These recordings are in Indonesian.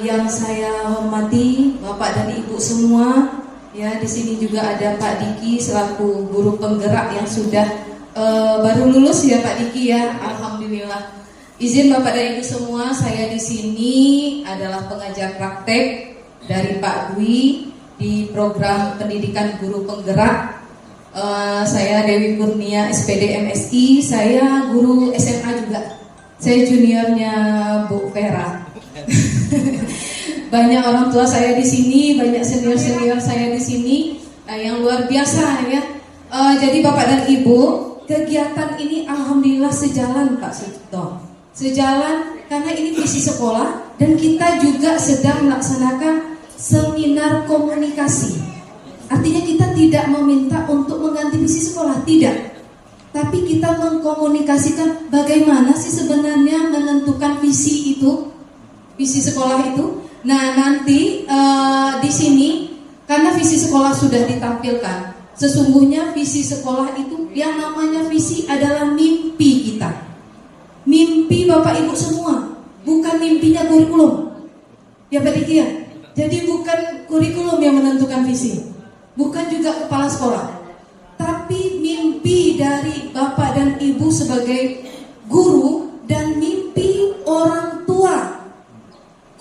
Yang saya hormati Bapak dan Ibu semua, ya di sini juga ada Pak Diki selaku guru penggerak yang sudah baru lulus ya Pak Diki ya, alhamdulillah. Izin Bapak dan Ibu semua, saya di sini adalah pengajar praktek dari Pak Dwi di program pendidikan guru penggerak. Saya Dewi Kurnia SPD MSI, saya guru SMA juga. Saya juniornya Bu Vera. Banyak orang tua saya di sini, banyak senior-senior saya di sini yang luar biasa ya. Jadi Bapak dan Ibu, kegiatan ini alhamdulillah sejalan Pak Sucipto. Sejalan karena ini visi sekolah dan kita juga sedang melaksanakan seminar komunikasi. Artinya kita tidak meminta untuk mengganti visi sekolah, tidak. Tapi kita mengkomunikasikan bagaimana sih sebenarnya menentukan visi itu, visi sekolah itu. Nah nanti di sini karena visi sekolah sudah ditampilkan, sesungguhnya visi sekolah itu yang namanya visi adalah mimpi kita, mimpi Bapak Ibu semua, bukan mimpinya kurikulum. Ya Pak Diki ya. Jadi bukan kurikulum yang menentukan visi, bukan juga kepala sekolah, tapi mimpi dari Bapak dan Ibu sebagai guru dan mimpi orang tua.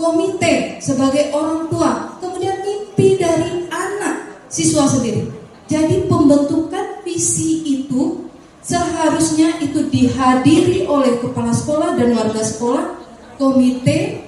Komite sebagai orang tua, kemudian mimpi dari anak siswa sendiri. Jadi pembentukan visi itu seharusnya itu dihadiri oleh kepala sekolah dan warga sekolah, komite,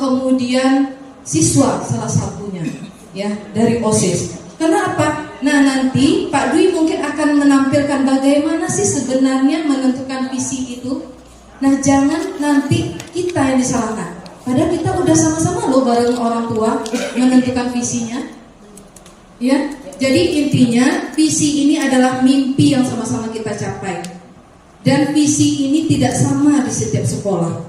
kemudian siswa salah satunya, ya dari OSIS. Karena apa? Nah nanti Pak Dwi mungkin akan menampilkan bagaimana sih sebenarnya menentukan visi itu. Nah jangan nanti kita yang disalahkan. Padahal kita udah sama-sama loh bareng orang tua menentukan visinya. Ya, jadi intinya visi ini adalah mimpi yang sama-sama kita capai. Dan visi ini tidak sama di setiap sekolah.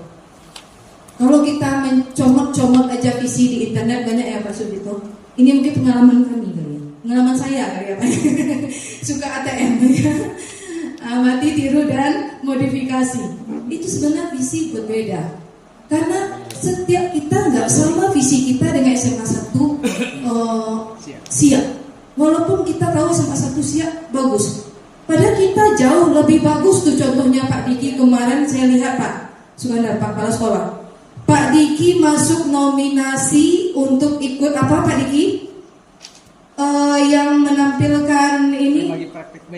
Kalau kita mencomot-comot aja visi di internet banyak ya Pak Sudito. Ini mungkin pengalaman kami kali ya. Pengalaman saya kali ya Pak. Suka ATM ya. Amati, tiru dan modifikasi. Itu sebenarnya visi berbeda. Karena setiap kita nggak sama visi kita dengan SMA 1 siap. Walaupun kita tahu SMA 1 siap bagus. Padahal kita jauh lebih bagus tuh contohnya Pak Diki kemarin saya lihat Pak Sukandar, Pak Kepala Sekolah. Pak Diki masuk nominasi untuk ikut apa Pak Diki? Yang menampilkan ini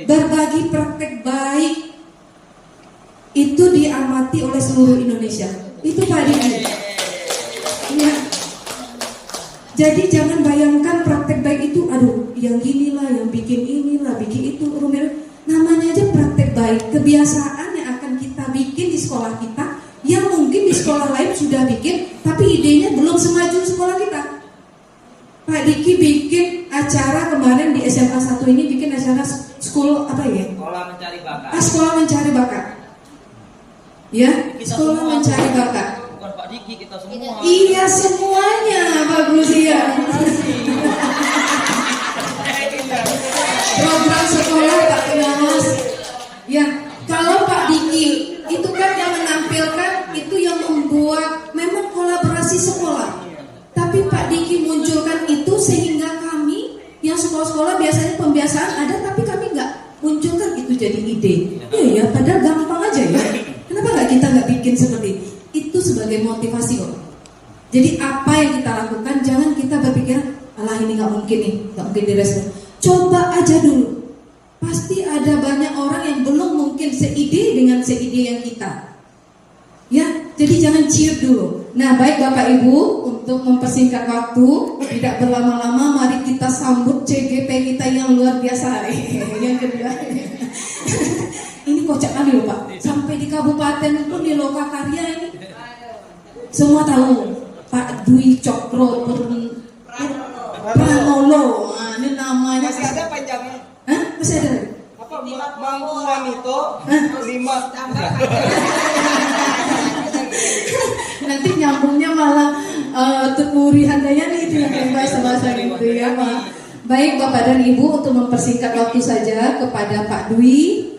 berbagi praktek baik. Itu diamati oleh seluruh Indonesia. Itu Pak Diki. Ya. Jadi jangan bayangkan praktek baik itu, aduh, yang gini lah, yang bikin inilah, bikin itu, rumit. Namanya aja praktek baik, kebiasaan yang akan kita bikin di sekolah kita, yang mungkin di sekolah lain sudah bikin, tapi idenya belum semaju sekolah kita. Pak Diki bikin acara kemarin di SMA 1 ini bikin acara school apa ya? Sekolah mencari bakat. Sekolah mencari bakat. Ya, Kita sekolah semua, mencari bakat. Bukan Pak Diki, kita semua. Iya semuanya bagus ya. Program sekolah Pak Pengawas. Ya, kalau Pak Diki itu kan yang menampilkan, itu yang membuat memang kolaborasi sekolah. Tapi Pak Diki munculkan itu sehingga kami yang sekolah-sekolah biasanya pembiasaan ada, tapi kami nggak munculkan itu jadi ide. Iya ya, padahal gampang aja ya. Kenapa kita nggak bikin seperti itu sebagai motivasi kok? Jadi apa yang kita lakukan jangan kita berpikir alah ini nggak mungkin nih, nggak mungkin direspon. Coba aja dulu. Pasti ada banyak orang yang belum mungkin seide dengan seide yang kita. Ya, jadi jangan ciut dulu. Nah, baik Bapak Ibu, untuk mempersingkat waktu, tidak berlama-lama, mari kita sambut CGP kita yang luar biasa. Yang kedua. Ini kocak kali loh Pak. Sampai di kabupaten pun di Lokakarya ini semua tahu Pak Dwi Cokro Pranolo. Nah, ini namanya masih ada panjangnya. Hah? Masih ada? Apa Mangkuan itu 5 Nanti nyambungnya malah Puri Handayani itu yang bahasa gitu ya Pak. Baik Bapak dan Ibu, untuk mempersingkat waktu saja kepada Pak Dwi,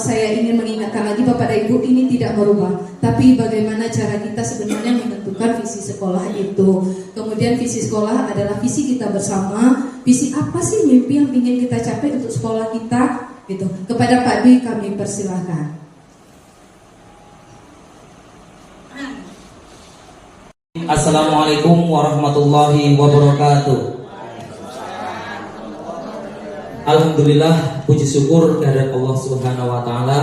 saya ingin mengingatkan lagi Bapak dan Ibu, ini tidak tidak merubah, tapi bagaimana cara kita sebenarnya menentukan visi sekolah itu. Kemudian visi sekolah adalah visi kita bersama. Visi apa sih mimpi yang ingin kita capai untuk sekolah kita? Gitu. Kepada Pak Dwi kami persilahkan. Assalamualaikum warahmatullahi wabarakatuh. Alhamdulillah, puji syukur kehadirat Allah Subhanahu wa taala.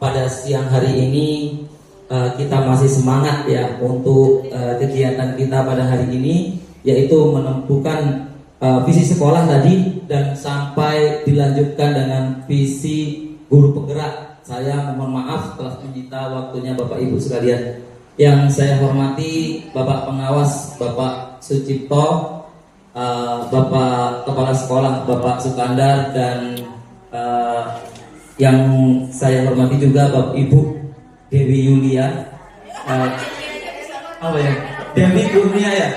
Pada siang hari ini kita masih semangat ya untuk kegiatan kita pada hari ini, yaitu menentukan visi sekolah tadi dan sampai dilanjutkan dengan visi guru penggerak. Saya mohon maaf telah menyita waktunya Bapak Ibu sekalian. Yang saya hormati Bapak Pengawas, Bapak Sucipto, Bapak Kepala Sekolah, Bapak Sukandar, dan yang saya hormati juga Bapak Ibu Dewi Yulia, apa ya? Dewi Kurnia ya?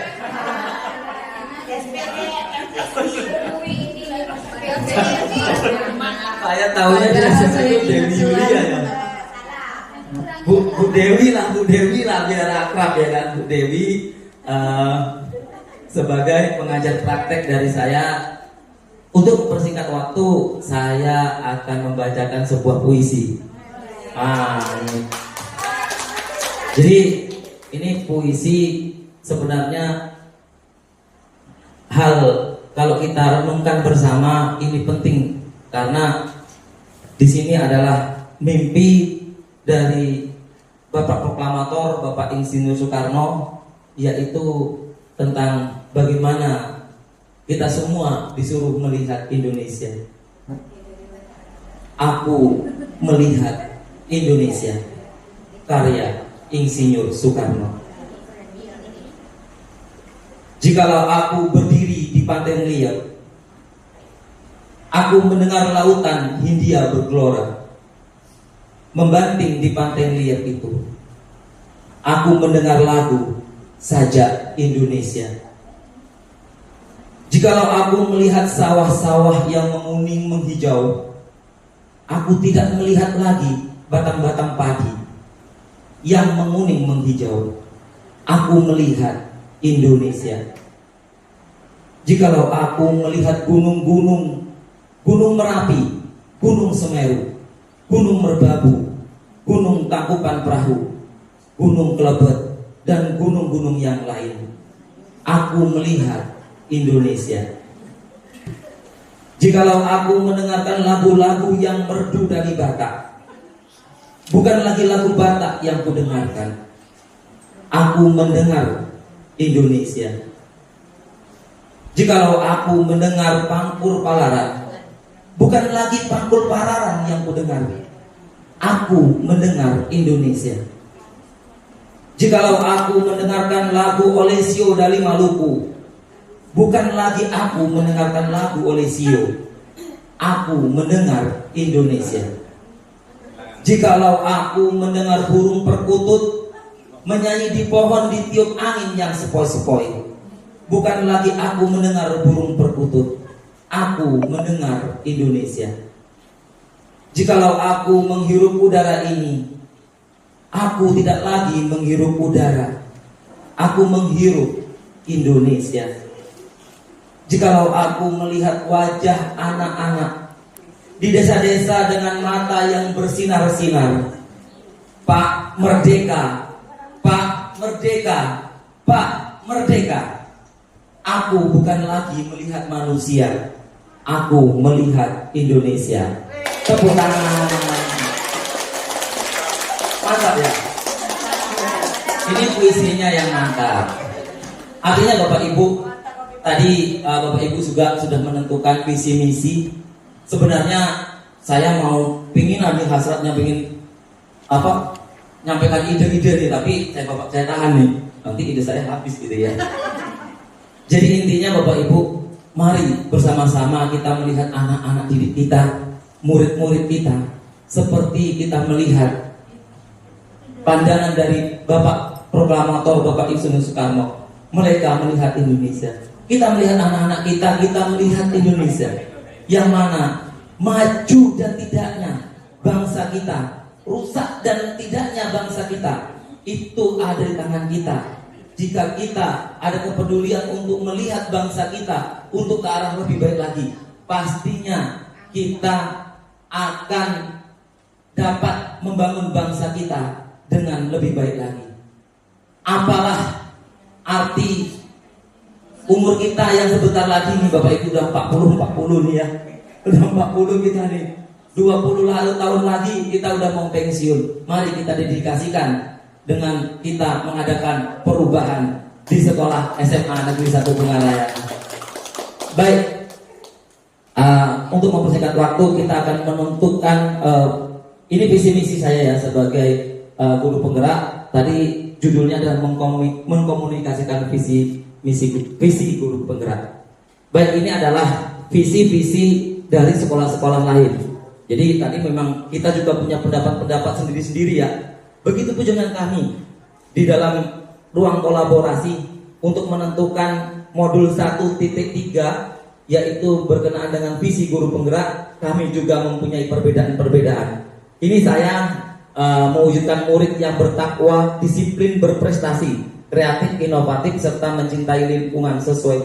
Saya tahunya dia Dewi Yulia ya. Bu Dewi lah biar akrab ya kan. Bu Dewi sebagai pengajar praktek dari saya, untuk mempersingkat waktu saya akan membacakan sebuah puisi. Jadi ini puisi sebenarnya hal kalau kita renungkan bersama ini penting, karena di sini adalah mimpi dari Bapak Proklamator, Bapak Insinyur Soekarno, yaitu tentang bagaimana kita semua disuruh melihat Indonesia. Aku melihat Indonesia, karya Insinyur Soekarno. Jikalau aku berdiri di pantai Ngeliat, aku mendengar lautan Hindia bergelora. Membanting di pantai Ngeliat itu, aku mendengar lagu Sajak Indonesia. Jikalau aku melihat sawah-sawah yang menguning menghijau, aku tidak melihat lagi batang-batang padi yang menguning menghijau. Aku melihat Indonesia. Jikalau aku melihat gunung-gunung, Gunung Merapi, Gunung Semeru, Gunung Merbabu, Gunung Tangkuban Perahu, Gunung Kelebet, dan gunung-gunung yang lain, aku melihat Indonesia. Jikalau aku mendengarkan lagu-lagu yang merdu dari Batak, bukan lagi lagu Batak yang kudengarkan, aku mendengar Indonesia. Jikalau aku mendengar Pangkur Palaran, bukan lagi Pangkur Palaran yang kudengar, aku mendengar Indonesia. Jikalau aku mendengarkan lagu Olesio dari Maluku, bukan lagi aku mendengarkan lagu Olesio, aku mendengar Indonesia. Jikalau aku mendengar burung perkutut menyanyi di pohon ditiup angin yang sepoi-sepoi, bukan lagi aku mendengar burung perkutut, aku mendengar Indonesia. Jikalau aku menghirup udara ini, aku tidak lagi menghirup udara, aku menghirup Indonesia. Jikalau aku melihat wajah anak-anak di desa-desa dengan mata yang bersinar-sinar, Pak Merdeka, Pak Merdeka, Pak Merdeka, aku bukan lagi melihat manusia, aku melihat Indonesia. Tepuk tangan. Mantap ya. Ini puisinya yang mantap. Artinya Bapak Ibu, tadi Bapak Ibu juga sudah menentukan visi misi. Sebenarnya saya mau hasratnya pingin nyampaikan ide-ide nih, tapi saya tahan nih, nanti ide saya habis gitu ya. Jadi intinya Bapak Ibu, mari bersama-sama kita melihat anak-anak didik kita, murid-murid kita, seperti kita melihat pandangan dari Bapak Proklamator, Bapak Insinyur Soekarno. Mereka melihat Indonesia. Kita melihat anak-anak kita melihat Indonesia. Yang mana maju dan tidaknya bangsa kita rusak dan tidaknya bangsa kita itu ada di tangan kita. Jika kita ada kepedulian untuk melihat bangsa kita untuk ke arah lebih baik lagi, pastinya kita akan dapat membangun bangsa kita dengan lebih baik lagi. Apalah arti umur kita yang sebentar lagi nih Bapak Ibu, udah 40 nih ya. Udah 40 kita nih. 20 tahun lagi kita udah mau pensiun. Mari kita dedikasikan dengan kita mengadakan perubahan di sekolah SMA Negeri 1 Bungaraya. Baik, untuk mempersingkat waktu kita akan menentukan ini visi misi saya ya sebagai guru penggerak. Tadi judulnya adalah mengkomunikasikan visi guru penggerak. Baik, ini adalah visi-visi dari sekolah-sekolah lain. Jadi tadi memang kita juga punya pendapat-pendapat sendiri-sendiri ya. Begitu pun dengan kami di dalam ruang kolaborasi untuk menentukan modul 1.3 yaitu berkenaan dengan visi guru penggerak, kami juga mempunyai perbedaan-perbedaan. Ini saya mewujudkan murid yang bertakwa, disiplin, berprestasi, kreatif, inovatif, serta mencintai lingkungan sesuai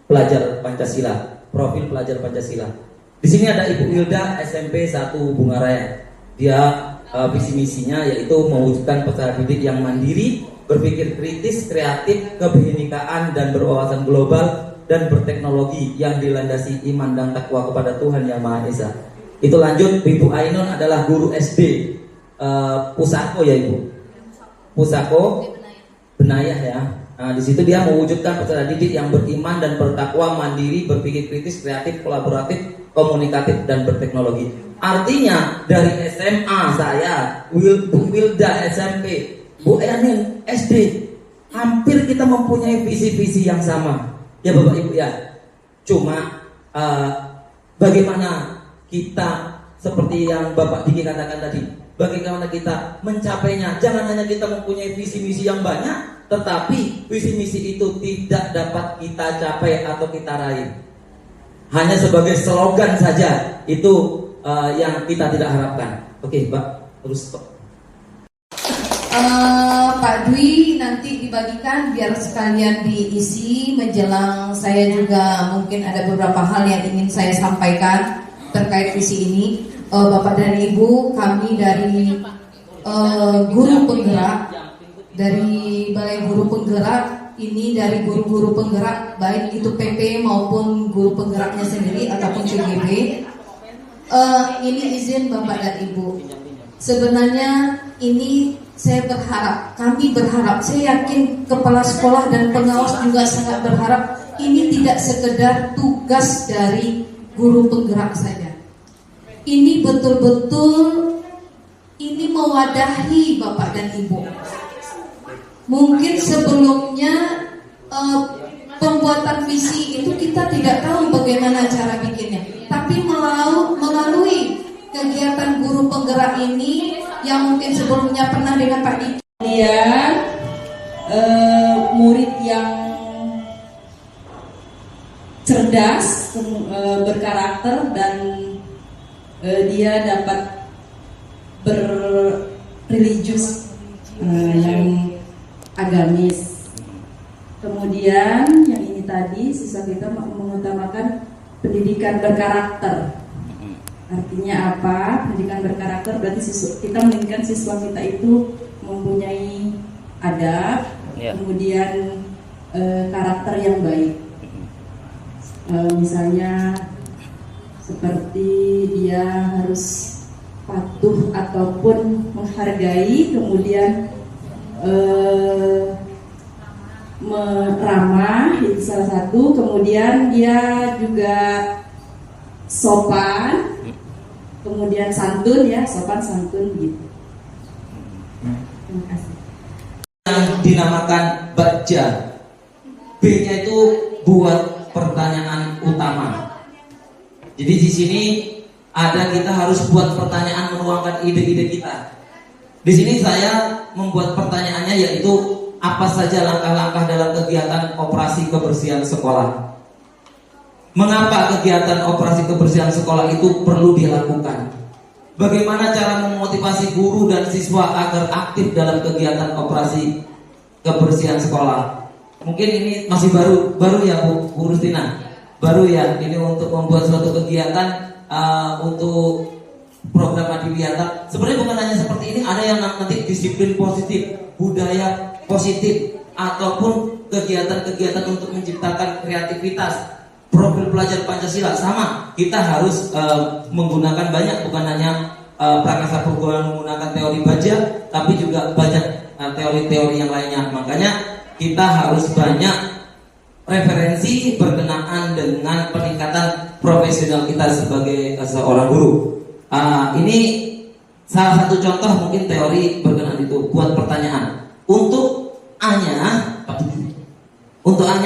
pelajar Pancasila, profil pelajar Pancasila. Di sini ada Ibu Hilda, SMP 1 Bungaraya. Dia visi misinya yaitu mewujudkan peserta didik yang mandiri, berpikir kritis, kreatif, kebinekaan dan berwawasan global dan berteknologi yang dilandasi iman dan takwa kepada Tuhan Yang Maha Esa. Itu lanjut, Ibu Ainun adalah guru SD Pusako ya Ibu. Pusako Benayah ya. Nah, di situ dia mewujudkan peserta didik yang beriman dan bertakwa, mandiri, berpikir kritis, kreatif, kolaboratif, komunikatif dan berteknologi. Artinya dari SMA saya, Bu Wilda SMP, Bu Enin SD, hampir kita mempunyai visi-visi yang sama. Ya Bapak Ibu ya. Cuma bagaimana kita seperti yang Bapak Diki katakan tadi, bagaimana kita mencapainya. Jangan hanya kita mempunyai visi-misi yang banyak, tetapi visi-misi itu tidak dapat kita capai atau kita raih. Hanya sebagai slogan saja, itu yang kita tidak harapkan. Oke, Mbak, terus stop. Pak Dwi nanti dibagikan biar sekalian diisi menjelang. Saya juga mungkin ada beberapa hal yang ingin saya sampaikan terkait visi ini. Bapak dan Ibu, kami dari guru penggerak, dari Balai Guru Penggerak, ini dari guru-guru penggerak, baik itu PP maupun guru penggeraknya sendiri ataupun CGB. Ini izin Bapak dan Ibu, sebenarnya ini saya berharap, kami berharap, saya yakin kepala sekolah dan pengawas juga sangat berharap ini tidak sekedar tugas dari guru penggerak saja. Ini betul-betul ini mewadahi Bapak dan Ibu. Mungkin sebelumnya pembuatan visi itu kita tidak tahu bagaimana cara bikinnya, tapi melalui kegiatan guru penggerak ini yang mungkin sebelumnya pernah dengan Pak Diki, dia murid yang cerdas, berkarakter, dan dia dapat berreligius yang agamis. Kemudian yang ini tadi siswa kita mengutamakan pendidikan berkarakter. Artinya apa? Pendidikan berkarakter berarti kita menginginkan siswa kita itu mempunyai adab, kemudian karakter yang baik. Misalnya seperti dia harus patuh ataupun menghargai, kemudian ramah, itu salah satu. Kemudian dia juga sopan, kemudian santun ya, sopan santun gitu. Terima kasih. Yang dinamakan baca, B-nya itu buat pertanyaan utama. Jadi di sini ada kita harus buat pertanyaan, menuangkan ide-ide kita. Di sini saya membuat pertanyaannya yaitu apa saja langkah-langkah dalam kegiatan operasi kebersihan sekolah. Mengapa kegiatan operasi kebersihan sekolah itu perlu dilakukan? Bagaimana cara memotivasi guru dan siswa agar aktif dalam kegiatan operasi kebersihan sekolah? Mungkin ini masih baru ya Bu Rustina, baru ya ini untuk membuat suatu kegiatan untuk program Adiwiyata. Sebenarnya bukan hanya seperti ini, ada yang nanti disiplin positif, budaya positif, ataupun kegiatan-kegiatan untuk menciptakan kreativitas. Profil pelajar Pancasila sama, kita harus menggunakan banyak, bukan hanya Prakasa Perguruan menggunakan teori baja, tapi juga banyak teori-teori yang lainnya. Makanya kita harus banyak referensi berkenaan dengan peningkatan profesional kita sebagai seorang guru. Ini salah satu contoh mungkin teori berkenaan itu. Buat pertanyaan untuk A-nya,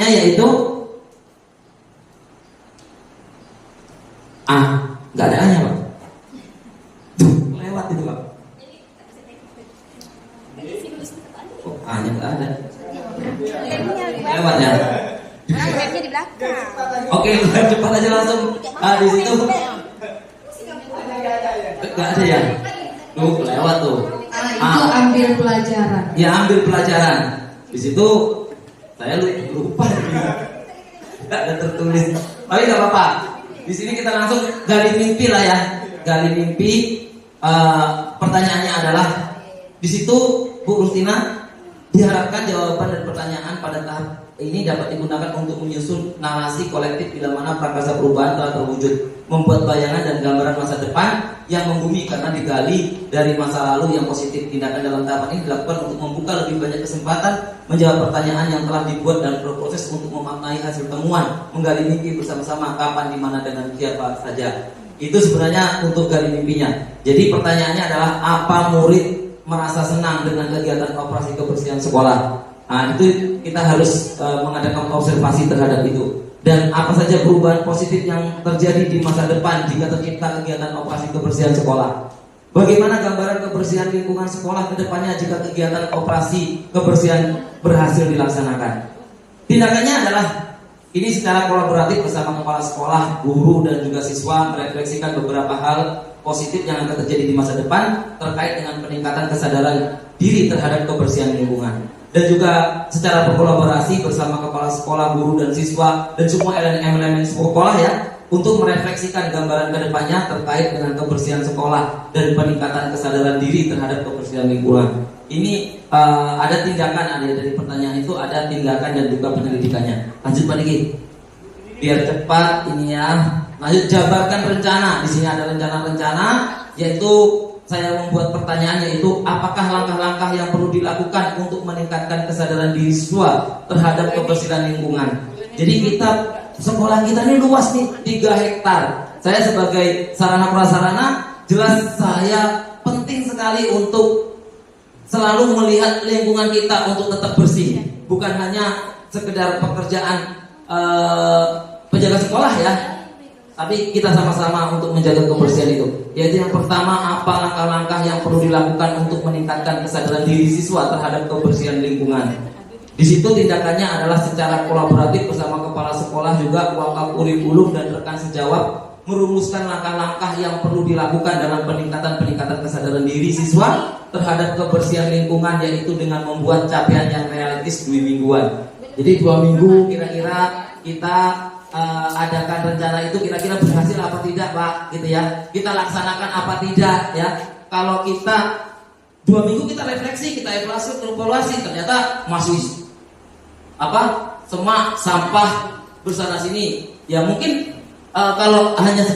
yaitu nggak ada A-nya Pak. Tuh, lewat itu Pak. Oh, A-nya nggak ada. Lewat ya. Webnya di belakang. Oke, cepat aja langsung. Di situ nggak ada ya. Tuh, lewat tuh. Itu ambil pelajaran. Ya, ambil pelajaran. Di situ saya lupa. Nggak ada tertulis. Tapi nggak apa-apa. Di sini kita langsung gali mimpi lah ya. Gali mimpi. Pertanyaannya adalah di situ Bu Rustina, diharapkan jawaban dan pertanyaan pada tahap ini dapat digunakan untuk menyusun narasi kolektif bila mana prakasa perubahan telah terwujud, membuat bayangan dan gambaran masa depan yang membumi karena digali dari masa lalu yang positif. Tindakan dalam tahapan ini dilakukan untuk membuka lebih banyak kesempatan menjawab pertanyaan yang telah dibuat dan berproses untuk memaknai hasil temuan, menggali mimpi bersama-sama kapan, di mana, dengan siapa saja. Itu sebenarnya untuk gali mimpinya. Jadi pertanyaannya adalah apa murid merasa senang dengan kegiatan operasi kebersihan sekolah? Itu kita harus mengadakan observasi terhadap itu. Dan apa saja perubahan positif yang terjadi di masa depan jika tercipta kegiatan operasi kebersihan sekolah? Bagaimana gambaran kebersihan lingkungan sekolah ke depannya jika kegiatan operasi kebersihan berhasil dilaksanakan? Tindakannya adalah ini secara kolaboratif bersama kepala sekolah, guru, dan juga siswa merefleksikan beberapa hal positif yang akan terjadi di masa depan terkait dengan peningkatan kesadaran diri terhadap kebersihan lingkungan. Dan juga secara berkolaborasi bersama kepala sekolah, guru, dan siswa, dan semua elemen sekolah ya, untuk merefleksikan gambaran kedepannya terkait dengan kebersihan sekolah dan peningkatan kesadaran diri terhadap kebersihan lingkungan. Ini ada tindakan, ada dari pertanyaan itu ada tindakan dan juga penyelidikannya. Lanjut Pak Diki, biar cepat ini ya. Lanjut, jabarkan rencana. Di sini ada rencana-rencana, yaitu saya membuat pertanyaan, yaitu apakah langkah-langkah yang perlu dilakukan untuk meningkatkan kesadaran diri siswa terhadap kebersihan lingkungan. Jadi sekolah kita ini luas nih, 3 hektar. Saya sebagai sarana prasarana, jelas saya penting sekali untuk selalu melihat lingkungan kita untuk tetap bersih. Bukan hanya sekedar pekerjaan penjaga sekolah ya, tapi kita sama-sama untuk menjaga kebersihan itu. Yaitu yang pertama, apa langkah-langkah yang perlu dilakukan untuk meningkatkan kesadaran diri siswa terhadap kebersihan lingkungan. Di situ tindakannya adalah secara kolaboratif bersama kepala sekolah, juga wakaf kurikulum dan rekan sejawat, merumuskan langkah-langkah yang perlu dilakukan dalam peningkatan kesadaran diri siswa terhadap kebersihan lingkungan, yaitu dengan membuat capaian yang realistis 2 mingguan. Jadi 2 minggu kira-kira kita adakan rencana itu, kira-kira berhasil apa tidak Pak, gitu ya. Kita laksanakan apa tidak ya. Kalau kita 2 minggu kita refleksi, kita evaluasi, ternyata masih semak, sampah bersana sini. Ya mungkin kalau hanya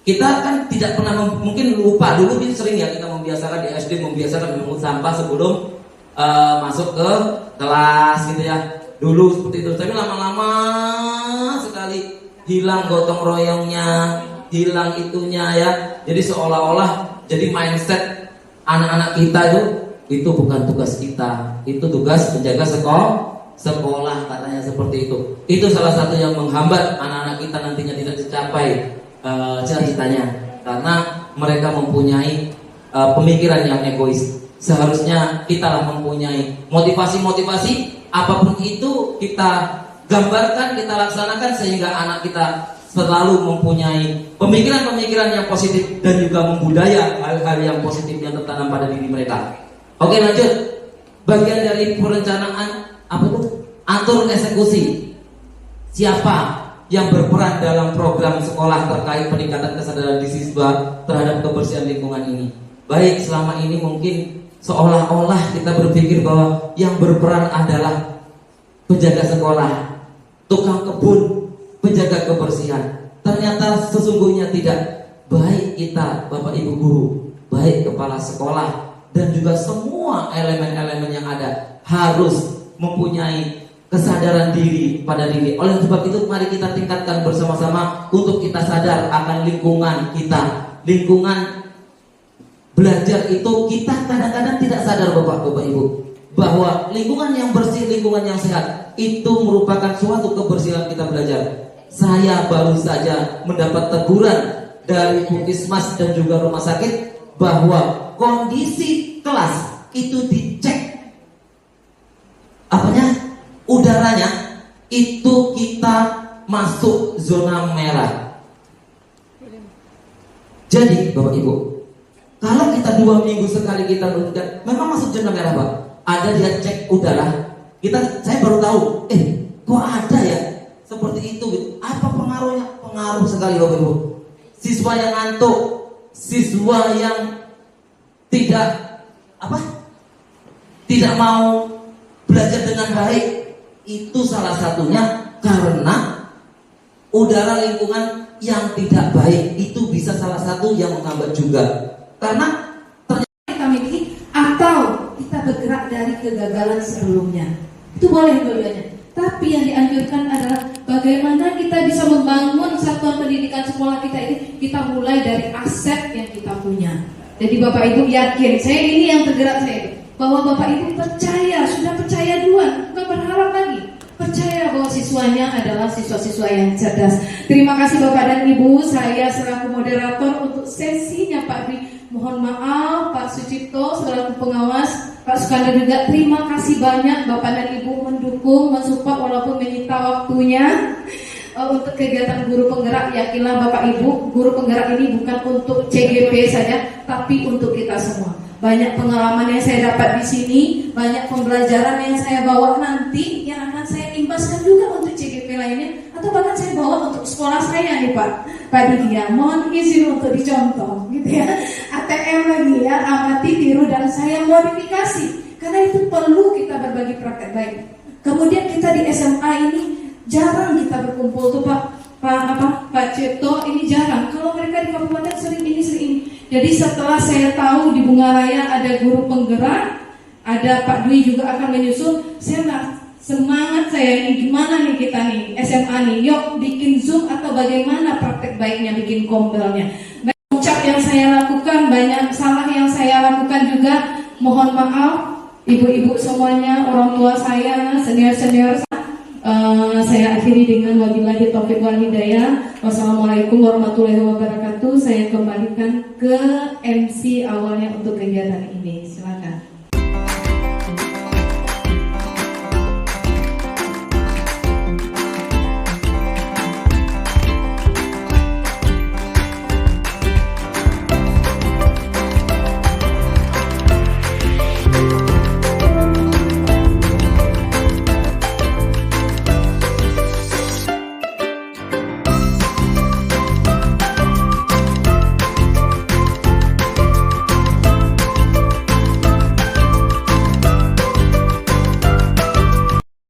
kita kan tidak pernah mungkin lupa. Dulu kita sering ya, kita membiasakan di SD memungut sampah sebelum masuk ke kelas gitu ya. Dulu seperti itu, tapi lama-lama sekali hilang gotong royongnya, hilang itunya ya. Jadi seolah-olah jadi mindset anak-anak kita itu bukan tugas kita, itu tugas penjaga sekolah katanya seperti itu. Itu salah satu yang menghambat anak-anak kita nantinya tidak tercapai cita-citanya, karena mereka mempunyai pemikiran yang egois. Seharusnya kita lah mempunyai motivasi apapun itu kita gambarkan, kita laksanakan sehingga anak kita selalu mempunyai pemikiran-pemikiran yang positif dan juga membudaya hal-hal yang positif yang tertanam pada diri mereka. Oke, lanjut. Bagian dari perencanaan apa itu? Atur eksekusi. Siapa yang berperan dalam program sekolah terkait peningkatan kesadaran di siswa terhadap kebersihan lingkungan ini? Baik, selama ini mungkin seolah-olah kita berpikir bahwa yang berperan adalah penjaga sekolah, tukang kebun, penjaga kebersihan. Ternyata sesungguhnya tidak. Baik kita, Bapak Ibu guru, baik kepala sekolah, dan juga semua elemen-elemen yang ada harus mempunyai kesadaran diri pada diri. Oleh sebab itu mari kita tingkatkan bersama-sama untuk kita sadar akan lingkungan kita. Lingkungan belajar itu kita kadang-kadang tidak sadar Bapak Ibu, bahwa lingkungan yang bersih, lingkungan yang sehat itu merupakan suatu kebersihan kita belajar. Saya baru saja mendapat teguran dari Puskesmas dan juga rumah sakit bahwa kondisi kelas itu dicek apanya? Udaranya itu kita masuk zona merah. Jadi Bapak Ibu, kalau kita 2 minggu sekali kita berhenti, memang masuk zona merah Pak. Ada dia cek udara. Saya baru tahu, kok ada ya seperti itu gitu. Apa pengaruhnya? Pengaruh sekali Bapak Ibu. Siswa yang ngantuk, siswa yang tidak mau belajar dengan baik, itu salah satunya karena udara lingkungan yang tidak baik. Itu bisa salah satu yang menghambat juga. Karena kita miliki atau kita bergerak dari kegagalan sebelumnya. Itu boleh dua-duanya. Tapi yang dianjurkan adalah bagaimana kita bisa membangun satuan pendidikan sekolah kita ini. Kita mulai dari aset yang kita punya. Jadi Bapak Ibu yakin, saya ini yang tergerak saya, bahwa Bapak Ibu percaya, sudah percaya duluan, bukan berharap lagi. Percaya bahwa siswanya adalah siswa-siswa yang cerdas. Terima kasih Bapak dan Ibu, saya selaku moderator untuk sesinya Pak Dwi. Mohon maaf Pak Sucipto selaku pengawas, Pak Sukandar juga. Terima kasih banyak Bapak dan Ibu mendukung, mensupport walaupun menyita waktunya. Untuk kegiatan guru penggerak, yakinlah Bapak Ibu, guru penggerak ini bukan untuk CGP saja, tapi untuk kita semua. Banyak pengalaman yang saya dapat di sini, banyak pembelajaran yang saya bawa nanti yang akan saya imbaskan juga untuk CGP lainnya, atau bahkan saya bawa untuk sekolah saya nih Pak Didia. Mohon izin untuk dicontoh, gitu ya. ATM lagi ya, amati, tiru, dan saya modifikasi, karena itu perlu kita berbagi praktek baik. Kemudian kita di SMA ini jarang kita berkumpul tuh Pak Cipto ini jarang. Kalau mereka di kabupaten sering ini. Jadi setelah saya tahu di Bunga Raya ada guru penggerak, ada Pak Dwi juga akan menyusul, saya semangat saya ini gimana nih kita nih SMA nih, yuk bikin Zoom atau bagaimana praktek baiknya bikin kombelnya. Banyak ucap yang saya lakukan, banyak salah yang saya lakukan juga. Mohon maaf ibu-ibu semuanya, orang tua saya, senior-senior. Saya akhiri dengan wabillahi taufiq wal hidayah. Wassalamualaikum warahmatullahi wabarakatuh. Saya kembalikan ke MC awalnya untuk kegiatan ini. Silakan.